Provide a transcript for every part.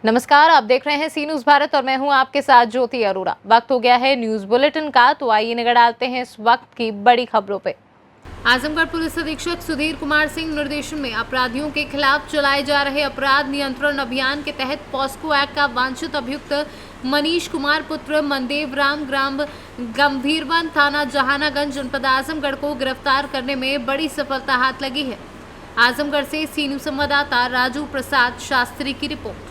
नमस्कार, आप देख रहे हैं सी न्यूज भारत और मैं हूं आपके साथ ज्योति अरोड़ा। वक्त हो गया है न्यूज बुलेटिन का, तो आइए नजर डालते हैं इस वक्त की बड़ी खबरों पे। आजमगढ़ पुलिस अधीक्षक सुधीर कुमार सिंह निर्देशन में अपराधियों के खिलाफ चलाए जा रहे अपराध नियंत्रण अभियान के तहत पॉस्को एक्ट का वांछित अभियुक्त मनीष कुमार पुत्र मनदेव राम ग्राम गंभीरवन थाना जहानागंज जनपद आजमगढ़ को गिरफ्तार करने में बड़ी सफलता हाथ लगी है। आजमगढ़ से सी न्यूज संवाददाता राजू प्रसाद शास्त्री की रिपोर्ट।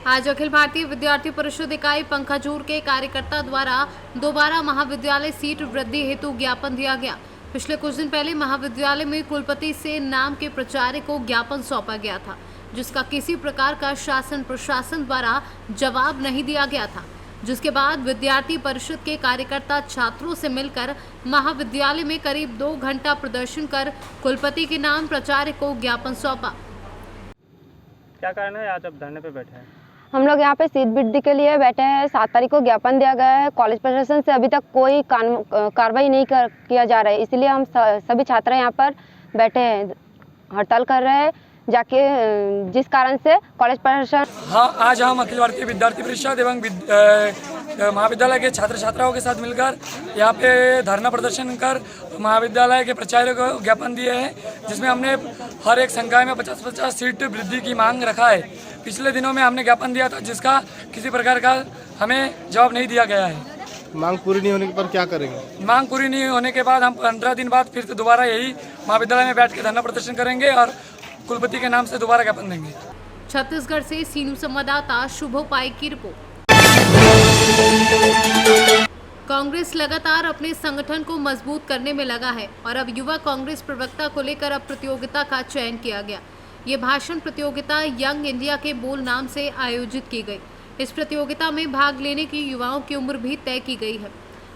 आज अखिल भारतीय विद्यार्थी परिषद इकाई पंखाजूर के कार्यकर्ता द्वारा दोबारा महाविद्यालय सीट वृद्धि हेतु ज्ञापन दिया गया। पिछले कुछ दिन पहले महाविद्यालय में कुलपति से नाम के प्राचार्य को ज्ञापन सौंपा गया था, जिसका किसी प्रकार का शासन प्रशासन द्वारा जवाब नहीं दिया गया था, जिसके बाद विद्यार्थी परिषद के कार्यकर्ता छात्रों से मिलकर महाविद्यालय में करीब 2 घंटा प्रदर्शन कर कुलपति के नाम प्राचार्य को ज्ञापन सौंपा। क्या कारण है आज आप धरने पे बैठे हैं? हम लोग यहाँ पे सीट वृद्धि के लिए बैठे हैं। 7 तारीख को ज्ञापन दिया गया है। कॉलेज प्रशासन से अभी तक कोई कार्रवाई नहीं किया जा रहा है, इसलिए हम सभी छात्र यहाँ पर बैठे हैं, हड़ताल कर रहे हैं जाके, जिस कारण से कॉलेज प्रशासन। हाँ, आज हम अखिल भारतीय विद्यार्थी परिषद एवं महाविद्यालय के छात्र छात्राओं के साथ मिलकर यहाँ पे धरना प्रदर्शन कर महाविद्यालय के प्राचार्य को ज्ञापन दिए हैं, जिसमें हमने हर एक संकाय में 50-50 सीट वृद्धि की मांग रखा है। पिछले दिनों में हमने ज्ञापन दिया था, जिसका किसी प्रकार का हमें जवाब नहीं दिया गया है। मांग पूरी नहीं होने पर क्या करेंगे? मांग पूरी नहीं होने के बाद हम 15 दिन बाद फिर से दोबारा यही महाविद्यालय में बैठ के धरना प्रदर्शन करेंगे और कुलपति के नाम से दोबारा ज्ञापन देंगे। छत्तीसगढ़ से सी न्यूज संवाददाता शुभोपाई की रिपोर्ट। कांग्रेस लगातार अपने संगठन को मजबूत करने में लगा है और अब युवा कांग्रेस प्रवक्ता को लेकर अब प्रतियोगिता का चयन किया गया। ये भाषण प्रतियोगिता यंग इंडिया के बोल नाम से आयोजित की गई। इस प्रतियोगिता में भाग लेने की युवाओं की उम्र भी तय की गई है।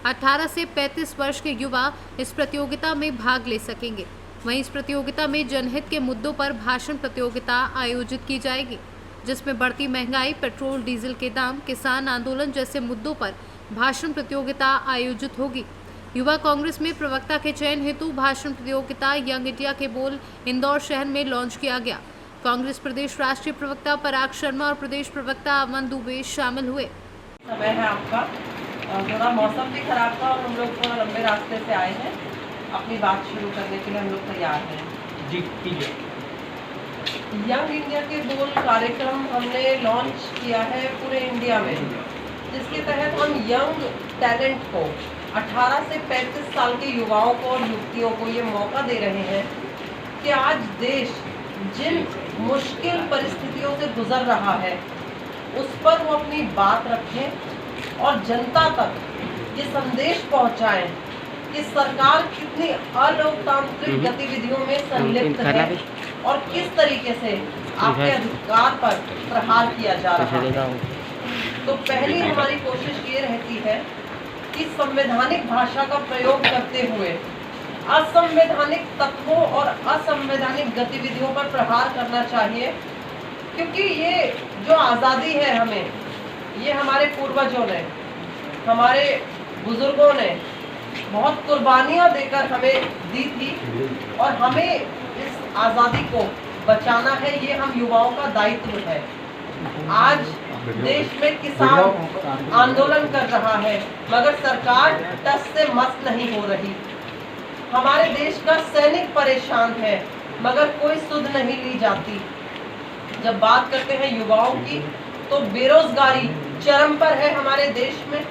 18 से 35 वर्ष के युवा इस प्रतियोगिता में भाग ले सकेंगे। वहीं इस प्रतियोगिता में जनहित के मुद्दों पर भाषण प्रतियोगिता आयोजित की जाएगी, जिसमें बढ़ती महंगाई, पेट्रोल डीजल के दाम, किसान आंदोलन जैसे मुद्दों पर भाषण प्रतियोगिता आयोजित होगी। युवा कांग्रेस में प्रवक्ता के चयन हेतु भाषण प्रतियोगिता यंग इंडिया के बोल इंदौर शहर में लॉन्च किया गया। कांग्रेस प्रदेश राष्ट्रीय प्रवक्ता पराग शर्मा और प्रदेश प्रवक्ता अमन दुबे शामिल हुए। समय है आपका, थोड़ा मौसम भी खराब था और हम लोग थोड़ा लंबे रास्ते से आए हैं। अपनी बात शुरू करने के लिए हम लोग तैयार हैं। जी कीजिए। यंग इंडिया के बोल कार्यक्रम हमने लॉन्च किया है पूरे इंडिया में, जिसके तहत हम यंग टैलेंट को 18 से 35 साल के युवाओं को और युवतियों को ये मौका दे रहे हैं कि आज देश जिन मुश्किल परिस्थितियों से गुजर रहा है उस पर वो अपनी बात रखें और जनता तक ये संदेश पहुंचाएं कि सरकार कितनी अलोकतांत्रिक गतिविधियों में संलिप्त है और किस तरीके से आपके अधिकार पर प्रहार किया जा रहा है। तो पहली हमारी कोशिश ये रहती है कि संवैधानिक भाषा का प्रयोग करते हुए असंवैधानिक तत्वों और असंवैधानिक गतिविधियों पर प्रहार करना चाहिए, क्योंकि ये जो आज़ादी है हमें, ये हमारे पूर्वजों ने, हमारे बुजुर्गों ने बहुत कुर्बानियां देकर हमें दी थी और हमें इस आज़ादी को बचाना है। ये हम युवाओं का दायित्व है। आज देश में किसान आंदोलन कर रहा है, मगर सरकार टस से मस नहीं हो रही। हमारे देश का सैनिक परेशान है, मगर कोई सुध नहीं ली जाती। जब बात करते हैं युवाओं की, तो बेरोजगारी चरम पर है हमारे देश में।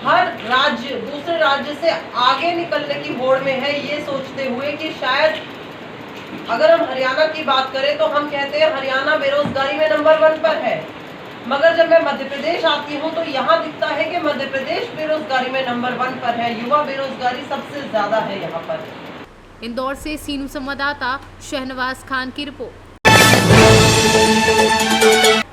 हर राज्य दूसरे राज्य से आगे निकलने की होड़ में है, ये सोचते हुए कि शायद अगर हम हरियाणा की बात करें तो हम कहते हैं हरियाणा बेरोजगारी में नंबर 1 पर है, मगर जब मैं मध्य प्रदेश आती हूँ तो यहाँ दिखता है कि मध्य प्रदेश बेरोजगारी में नंबर 1 पर है। युवा बेरोजगारी सबसे ज्यादा है यहाँ पर। इंदौर से सी न्यूज संवाददाता शहनवाज खान की रिपोर्ट।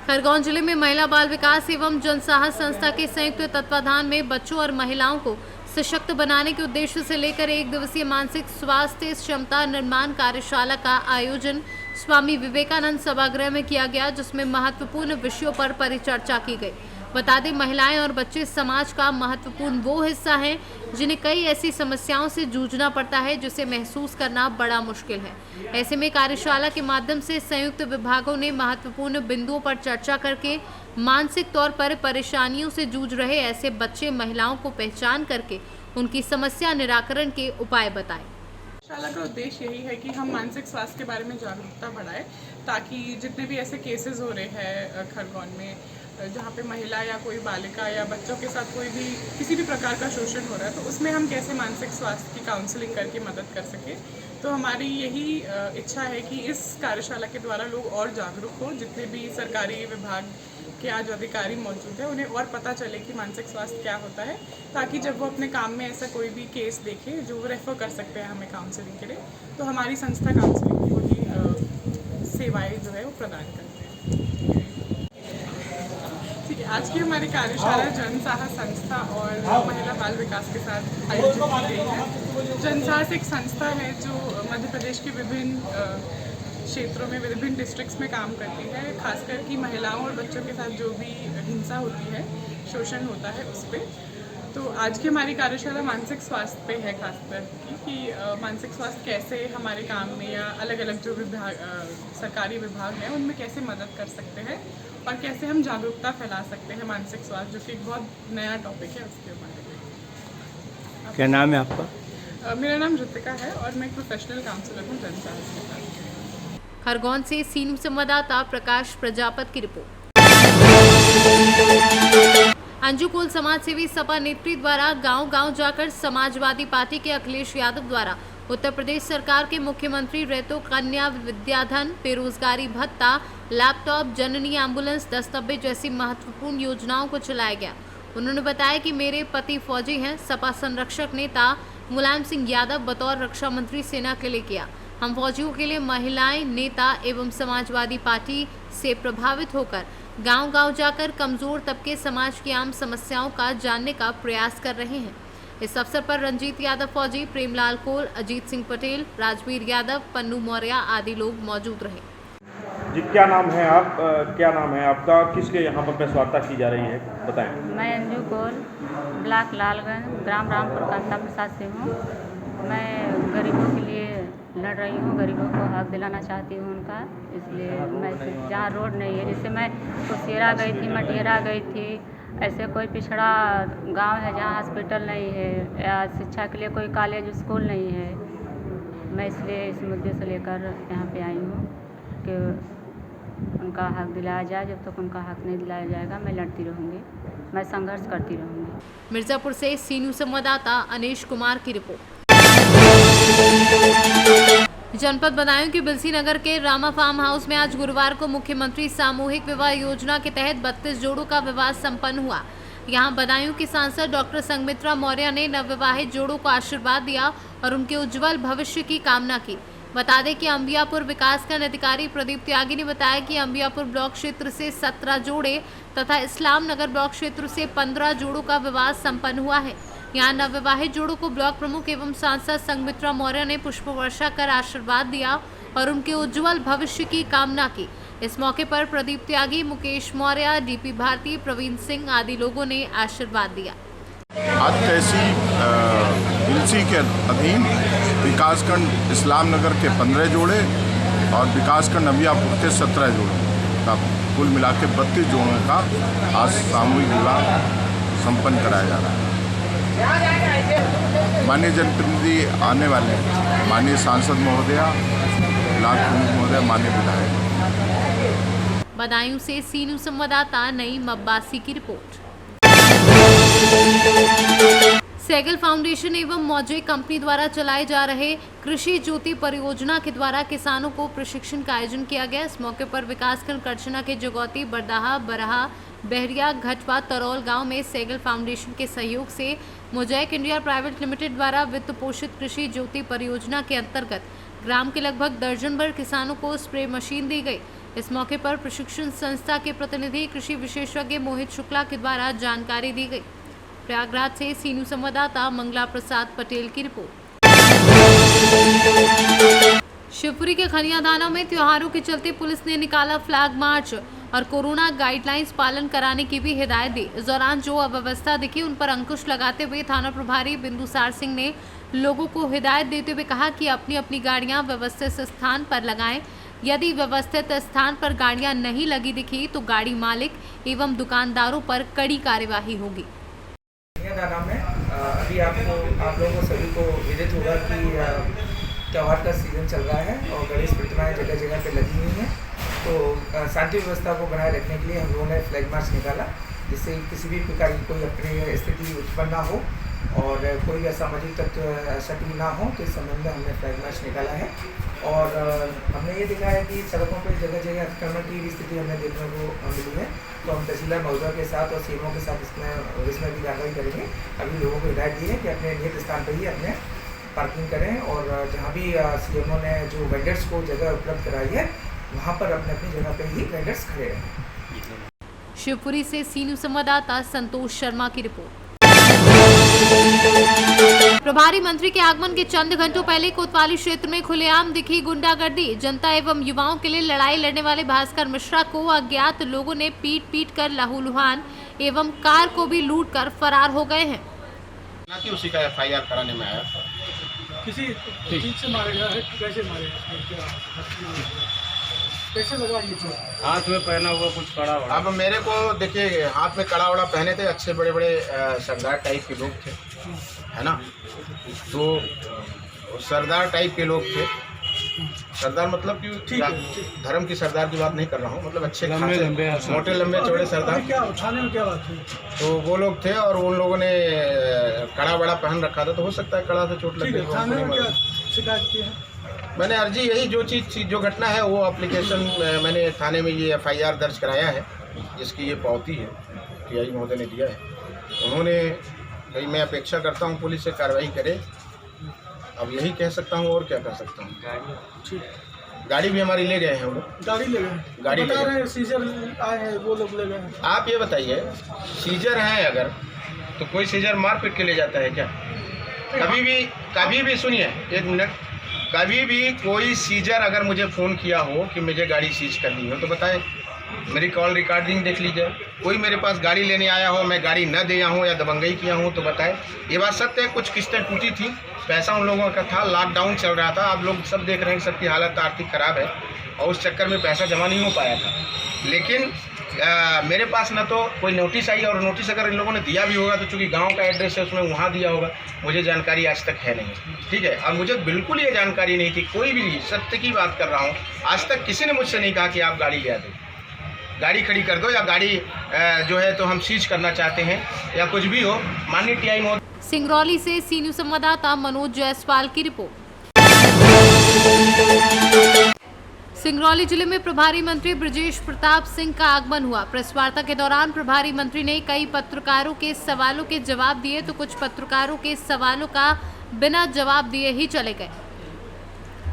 खरगोन जिले में महिला बाल विकास एवं जनसाहस संस्था के संयुक्त तत्वाधान में बच्चों और महिलाओं को सशक्त बनाने के उद्देश्य से लेकर 1 दिवसीय मानसिक स्वास्थ्य क्षमता निर्माण कार्यशाला का आयोजन स्वामी विवेकानंद सभागृह में किया गया, जिसमें महत्वपूर्ण विषयों पर परिचर्चा की गई। बता दें, महिलाएं और बच्चे समाज का महत्वपूर्ण वो हिस्सा हैं जिन्हें कई ऐसी समस्याओं से जूझना पड़ता है जिसे महसूस करना बड़ा मुश्किल है। ऐसे में कार्यशाला के माध्यम से संयुक्त विभागों ने महत्वपूर्ण बिंदुओं पर चर्चा करके मानसिक तौर पर परेशानियों से जूझ रहे ऐसे बच्चे महिलाओं को पहचान करके उनकी समस्या निराकरण के उपाय बताए। कार्यशाला का उद्देश्य यही है कि हम मानसिक स्वास्थ्य के बारे में जागरूकता बढ़ाएं, ताकि जितने भी ऐसे केसेस हो रहे हैं खरगोन में जहाँ पे महिला या कोई बालिका या बच्चों के साथ कोई भी किसी भी प्रकार का शोषण हो रहा है, तो उसमें हम कैसे मानसिक स्वास्थ्य की काउंसलिंग करके मदद कर सकें। तो हमारी यही इच्छा है कि इस कार्यशाला के द्वारा लोग और जागरूक हो, जितने भी सरकारी विभाग के आज अधिकारी मौजूद हैं उन्हें और पता चले कि मानसिक स्वास्थ्य क्या होता है, ताकि जब वो अपने काम में ऐसा कोई भी केस देखे जो वो रेफ़र कर सकते हैं हमें काउंसलिंग के लिए, तो हमारी संस्था काउंसलिंग की वही सेवाएं जो है वो प्रदान करते हैं। ठीक है, आज की हमारी कार्यशाला जनसाहस संस्था और महिला बाल विकास के साथ आयोजित की गई है। जनसाहस एक संस्था है जो मध्य प्रदेश के विभिन्न क्षेत्रों में विभिन्न डिस्ट्रिक्ट्स में काम करती है, खासकर कि महिलाओं और बच्चों के साथ जो भी हिंसा होती है, शोषण होता है उस पर। तो आज की हमारी कार्यशाला मानसिक स्वास्थ्य पे है, खासकर कि मानसिक स्वास्थ्य कैसे हमारे काम में या अलग अलग जो विभाग सरकारी विभाग हैं उनमें कैसे मदद कर सकते हैं और कैसे हम जागरूकता फैला सकते हैं मानसिक स्वास्थ्य, जो कि एक बहुत नया टॉपिक है उसके बारे में। क्या नाम है आपका? मेरा नाम ऋतिका है और मैं एक प्रोफेशनल काउंसलर हूँ जनसाहस के साथ। खरगोन से सीनू संवाददाता प्रकाश प्रजापत की रिपोर्ट। अंजुकुल समाज सेवी सपा नेत्री द्वारा गांव-गांव जाकर समाजवादी पार्टी के अखिलेश यादव द्वारा उत्तर प्रदेश सरकार के मुख्यमंत्री रेतो कन्या विद्याधन, बेरोजगारी भत्ता, लैपटॉप, जननी एम्बुलेंस, दस्तावेज जैसी महत्वपूर्ण योजनाओं को चलाया गया। उन्होंने बताया कि मेरे पति फौजी हैं। सपा संरक्षक नेता मुलायम सिंह यादव बतौर रक्षा मंत्री सेना के लिए किया। हम फौजियों के लिए महिलाएं, नेता एवं समाजवादी पार्टी से प्रभावित होकर गांव-गांव जाकर कमजोर तबके समाज की आम समस्याओं का जानने का प्रयास कर रहे हैं। इस अवसर पर रंजीत यादव फौजी, प्रेमलाल कोल, अजीत सिंह पटेल, राजवीर यादव, पन्नू मौर्य आदि लोग मौजूद रहे। जी, क्या नाम है आप? क्या नाम है आपका? किसके यहाँ पर प्रेस वार्ता की जा रही है, बताएं। मैं अंजू कोल, ब्लॉक लालगंज, ग्राम रामपुर कांता प्रसाद से हूँ। मैं गरीबों के लिए लड़ रही हूँ, गरीबों को हक दिलाना चाहती हूँ उनका। इसलिए मैं जहाँ रोड नहीं है, जैसे मैं कुसियरा गई थी, मटियरा गई थी, ऐसे कोई पिछड़ा गांव है जहाँ हॉस्पिटल नहीं है या शिक्षा के लिए कोई कॉलेज स्कूल नहीं है, मैं इसलिए इस मुद्दे से लेकर यहाँ पे आई हूँ कि उनका हक दिलाया जाए। जब तक उनका हक नहीं दिलाया जाएगा मैं लड़ती रहूँगी, मैं संघर्ष करती रहूँगी। मिर्ज़ापुर से सीनू संवाददाता अनीश कुमार की रिपोर्ट। जनपद बदायूं के बिलसी नगर के रामा फार्म हाउस में आज गुरुवार को मुख्यमंत्री सामूहिक विवाह योजना के तहत 32 जोड़ों का विवाह संपन्न हुआ। यहां बदायूं की सांसद डॉक्टर संघमित्रा मौर्य ने नवविवाहित जोड़ों को आशीर्वाद दिया और उनके उज्जवल भविष्य की कामना की। बता दें कि अंबियापुर विकासखंड अधिकारी प्रदीप त्यागी ने बताया कि अंबियापुर ब्लॉक क्षेत्र से 17 जोड़े तथा इस्लाम नगर ब्लॉक क्षेत्र से 15 जोड़ों का विवाह संपन्न हुआ है। यहाँ नवविवाहित जोड़ों को ब्लॉक प्रमुख एवं सांसद संघमित्रा मौर्य ने पुष्प वर्षा कर आशीर्वाद दिया और उनके उज्जवल भविष्य की कामना की। इस मौके पर प्रदीप त्यागी, मुकेश मौर्य, डीपी भारती, प्रवीण सिंह आदि लोगों ने आशीर्वाद दिया। आज तहसील बिलसी के अधीन विकासखंड इस्लाम नगर के 15 जोड़े और विकासखंड अंबियापुर के 17 जोड़े का कुल मिला के 32 जोड़ों का आज सामूहिक विवाह संपन्न कराया जा रहा है। माननीय जनप्रतिनिधि आने वाले, माननीय सांसद महोदया, ब्लॉक प्रमुख महोदया, माननीय विधायक। बदायूं से सीनू संवाददाता नईम अब्बासी की रिपोर्ट। सैगल फाउंडेशन एवं मौजे कंपनी द्वारा चलाए जा रहे कृषि ज्योति परियोजना के द्वारा किसानों को प्रशिक्षण का आयोजन किया गया। इस मौके पर विकासखंड करछना के जगौती, बरदाहा, बरहा, बहरिया, घटवा, तरौल गांव में सैगल फाउंडेशन के सहयोग से मोजैक इंडिया प्राइवेट लिमिटेड द्वारा वित्त पोषित कृषि ज्योति परियोजना के अंतर्गत ग्राम के लगभग दर्जन भर किसानों को स्प्रे मशीन दी गई। इस मौके पर प्रशिक्षण संस्था के प्रतिनिधि कृषि विशेषज्ञ मोहित शुक्ला के द्वारा जानकारी दी गई। प्रयागराज से सीनू संवाददाता मंगला प्रसाद पटेल की रिपोर्ट। शिवपुरी के खनियादाना में त्योहारों के चलते पुलिस ने निकाला फ्लैग मार्च। और कोरोना गाइडलाइंस पालन कराने की भी हिदायत दी। इस दौरान जो अव्यवस्था दिखी उन पर अंकुश लगाते हुए थाना प्रभारी बिंदुसार सिंह ने लोगों को हिदायत देते हुए कहा कि अपनी अपनी गाड़ियां व्यवस्थित स्थान पर लगाएं। यदि व्यवस्थित स्थान पर गाड़ियां नहीं लगी दिखी तो गाड़ी मालिक एवं दुकानदारों पर कड़ी कार्यवाही होगी। का नाम है। अभी आप लोगों को सभी को विदित होगा कि त्यौहार का सीज़न चल रहा है और गणेश प्रतिमाएं जगह जगह पे लगी हुई हैं। तो शांति व्यवस्था को बनाए रखने के लिए हम लोगों ने फ्लैग मार्च निकाला, जिससे किसी भी प्रकार की कोई अपनी स्थिति उत्पन्न ना हो और कोई असामाजिक तत्व सक्रिय ना हो। तो इस संबंध में हमने फ्लैग मार्च निकाला है और हमने ये देखा है कि सड़कों पर जगह जगह अतिक्रमण की स्थिति हमें देखने को मिली है। तो हम तहसीलदार मौजूदा के साथ और सीएमओ के साथ इसमें भी कार्रवाई करेंगे। अभी लोगों को हिदायत दी है कि अपने नियत स्थान पर ही अपने पार्किंग करें और जहाँ भी सीएमओ ने जो वेंडर्स को जगह उपलब्ध कराई है वहाँ पर अपने अपनी जगह पर ही वेंडर्स खड़े रहें। शिवपुरी से सी न्यूज़ संवाददाता संतोष शर्मा की रिपोर्ट। प्रभारी मंत्री के आगमन के चंद घंटों पहले कोतवाली क्षेत्र में खुलेआम दिखी गुंडागर्दी। जनता एवं युवाओं के लिए लड़ाई लड़ने वाले भास्कर मिश्रा को अज्ञात लोगों ने पीट कर लहूलुहान एवं कार को भी लूट कर फरार हो गए हैं। उसी का FIR कराने में आया। किसी चीज से मारा गया है? कैसे मारे? कैसे लगा ये चोट? हाथ में पहना हुआ कुछ कड़ा वड़ा। अब मेरे को देखिए, हाथ में कड़ा वड़ा पहने थे, अच्छे बड़े बड़े सरदार टाइप के लोग थे, है ना। तो सरदार टाइप के लोग थे। सरदार मतलब कि धर्म की सरदार की बात नहीं कर रहा हूँ, मतलब अच्छे मोटे लंबे चौड़े सरदार। क्या थाने में क्या बात थी? तो वो लोग थे और उन लोगों ने कड़ा वड़ा पहन रखा था। तो हो सकता है कड़ा से चोट लग गई। थाने में क्या शिकायत की है? मैंने अर्जी यही जो घटना है वो एप्लीकेशन मैंने थाने में ये FIR दर्ज कराया है, जिसकी ये पावती है TI महोदय ने दिया है। उन्होंने भाई, मैं अपेक्षा करता हूँ पुलिस से कार्रवाई करे। अब यही कह सकता हूँ, और क्या कर सकता हूँ। गाड़ी भी हमारी ले गए हैं वो लोग। गाड़ी ले गए? गाड़ी ले गए। सीजर आए हैं, वो लोग ले गए। आप ये बताइए, सीजर हैं अगर तो कोई सीजर मार पीट के ले जाता है क्या? कभी भी सुनिए एक मिनट, कभी भी कोई सीजर अगर मुझे फ़ोन किया हो कि मुझे गाड़ी सीज करनी हो तो बताए, मेरी कॉल रिकॉर्डिंग देख लीजिए। कोई मेरे पास गाड़ी लेने आया हो, मैं गाड़ी न दिया हूँ या दबंगई किया हूँ तो बताए। ये बात सत्य है, कुछ किस्तें टूटी थी, पैसा उन लोगों का था, लॉकडाउन चल रहा था, आप लोग सब देख रहे हैं, सबकी हालत आर्थिक ख़राब है और उस चक्कर में पैसा जमा नहीं हो पाया था। लेकिन मेरे पास न तो कोई नोटिस आई, और नोटिस अगर इन लोगों ने दिया भी होगा तो चूँकि गांव का एड्रेस है उसमें वहाँ दिया होगा, मुझे जानकारी आज तक है नहीं। ठीक है, और मुझे बिल्कुल ये जानकारी नहीं थी, कोई भी नहीं, सत्य की बात कर रहा हूँ, आज तक किसी ने मुझसे नहीं कहा कि आप गाड़ी ले आ दो, गाड़ी खड़ी कर दो, या गाड़ी जो है तो हम सीज करना चाहते हैं या कुछ भी हो। माननीय TI महोदय। सिंगरौली से सी न्यूज़ संवाददाता मनोज जायसवाल की रिपोर्ट। सिंगरौली जिले में प्रभारी मंत्री ब्रजेश प्रताप सिंह का आगमन हुआ। प्रेस वार्ता के दौरान प्रभारी मंत्री ने कई पत्रकारों के सवालों के जवाब दिए तो कुछ पत्रकारों के सवालों का बिना जवाब दिए ही चले गए।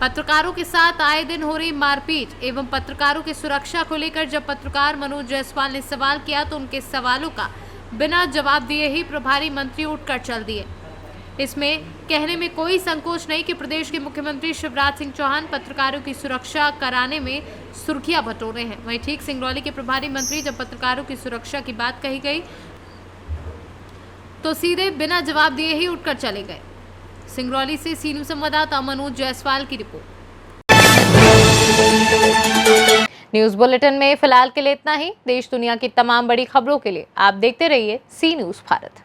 पत्रकारों के साथ आए दिन हो रही मारपीट एवं पत्रकारों की सुरक्षा को लेकर जब पत्रकार मनोज जायसवाल ने सवाल किया तो उनके सवालों का बिना जवाब दिए ही प्रभारी मंत्री उठकर चल दिए। इसमें कहने में कोई संकोच नहीं कि प्रदेश के मुख्यमंत्री शिवराज सिंह चौहान पत्रकारों की सुरक्षा कराने में सुर्खियां बटोरे हैं। वहीं ठीक सिंगरौली के प्रभारी मंत्री जब पत्रकारों की सुरक्षा की बात कही गई तो सीधे बिना जवाब दिए ही उठकर चले गए। सिंगरौली से सी न्यूज़ संवाददाता मनोज जायसवाल की रिपोर्ट। न्यूज़ बुलेटिन में फिलहाल के लिए इतना ही। देश दुनिया की तमाम बड़ी खबरों के लिए आप देखते रहिए सी न्यूज़ भारत।